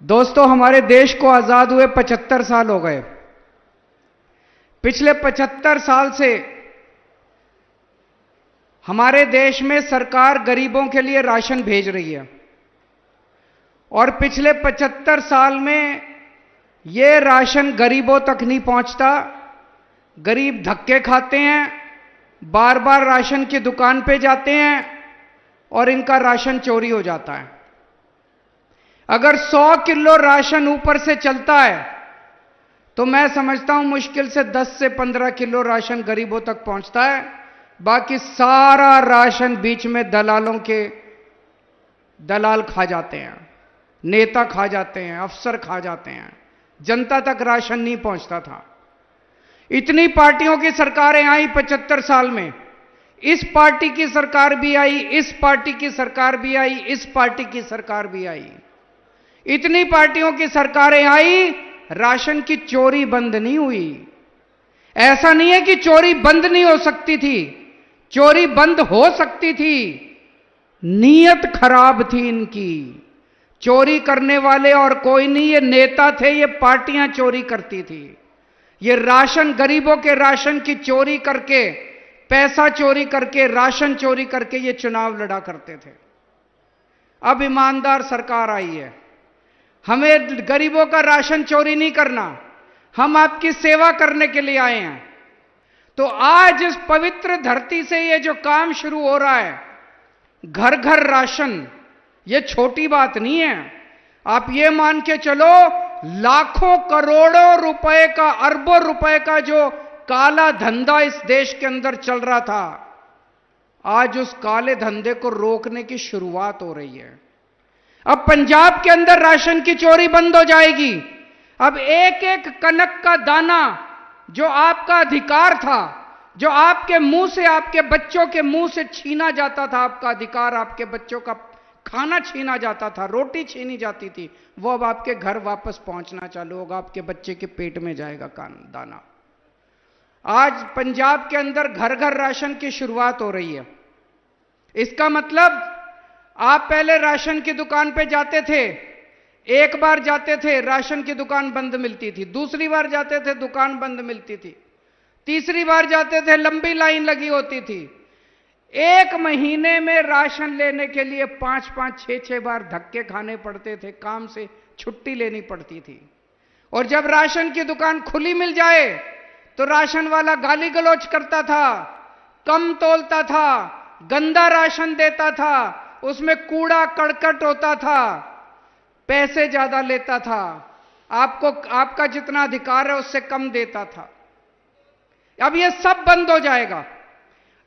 दोस्तों, हमारे देश को आजाद हुए 75 साल हो गए। पिछले 75 साल से हमारे देश में सरकार गरीबों के लिए राशन भेज रही है और पिछले 75 साल में यह राशन गरीबों तक नहीं पहुंचता। गरीब धक्के खाते हैं, बार बार राशन की दुकान पे जाते हैं और इनका राशन चोरी हो जाता है। अगर 100 किलो राशन ऊपर से चलता है तो मैं समझता हूं मुश्किल से 10 से 15 किलो राशन गरीबों तक पहुंचता है। बाकी सारा राशन बीच में दलाल खा जाते हैं, नेता खा जाते हैं, अफसर खा जाते हैं। जनता तक राशन नहीं पहुंचता था। इतनी पार्टियों की सरकारें आई 75 साल में। इस पार्टी की सरकार भी आई, इस पार्टी की सरकार भी आई, इस पार्टी की सरकार भी आई। इतनी पार्टियों की सरकारें आई, राशन की चोरी बंद नहीं हुई। ऐसा नहीं है कि चोरी बंद नहीं हो सकती थी, चोरी बंद हो सकती थी। नीयत खराब थी इनकी। चोरी करने वाले और कोई नहीं, ये नेता थे, ये पार्टियां चोरी करती थी। ये राशन, गरीबों के राशन की चोरी करके, पैसा चोरी करके, राशन चोरी करके ये चुनाव लड़ा करते थे। अब ईमानदार सरकार आई है। हमें गरीबों का राशन चोरी नहीं करना, हम आपकी सेवा करने के लिए आए हैं। तो आज इस पवित्र धरती से ये जो काम शुरू हो रहा है, घर घर राशन, ये छोटी बात नहीं है। आप ये मान के चलो, लाखों करोड़ों रुपए का, अरबों रुपए का जो काला धंधा इस देश के अंदर चल रहा था, आज उस काले धंधे को रोकने की शुरुआत हो रही है। अब पंजाब के अंदर राशन की चोरी बंद हो जाएगी। अब एक एक कनक का दाना जो आपका अधिकार था, जो आपके मुंह से, आपके बच्चों के मुंह से छीना जाता था, आपका अधिकार, आपके बच्चों का खाना छीना जाता था, रोटी छीनी जाती थी, वो अब आपके घर वापस पहुंचना चालू होगा। आपके बच्चे के पेट में जाएगा दाना। आज पंजाब के अंदर घर घर राशन की शुरुआत हो रही है। इसका मतलब आप पहले राशन की दुकान पे जाते थे, एक बार जाते थे राशन की दुकान बंद मिलती थी, दूसरी बार जाते थे दुकान बंद मिलती थी, तीसरी बार जाते थे लंबी लाइन लगी होती थी। एक महीने में राशन लेने के लिए 5-5, 6-6 बार धक्के खाने पड़ते थे, काम से छुट्टी लेनी पड़ती थी। और जब राशन की दुकान खुली मिल जाए तो राशन वाला गाली गलौज करता था, कम तोलता था, गंदा राशन देता था, उसमें कूड़ा करकट होता था, पैसे ज्यादा लेता था, आपको आपका जितना अधिकार है उससे कम देता था। अब यह सब बंद हो जाएगा।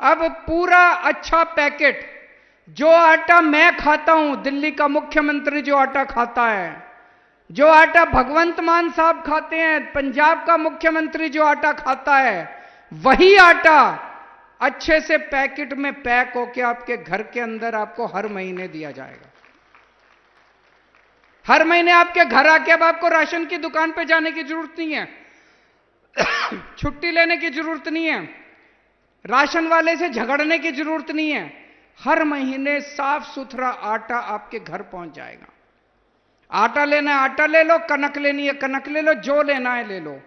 अब पूरा अच्छा पैकेट, जो आटा मैं खाता हूं, दिल्ली का मुख्यमंत्री जो आटा खाता है, जो आटा भगवंत मान साहब खाते हैं, पंजाब का मुख्यमंत्री जो आटा खाता है, वही आटा अच्छे से पैकेट में पैक होके आपके घर के अंदर आपको हर महीने दिया जाएगा। हर महीने आपके घर आके अब आपको राशन की दुकान पे जाने की जरूरत नहीं है, छुट्टी लेने की जरूरत नहीं है, राशन वाले से झगड़ने की जरूरत नहीं है। हर महीने साफ सुथरा आटा आपके घर पहुंच जाएगा। आटा लेना है आटा ले लो, कनक लेनी है कनक ले लो, जो लेना है ले लो।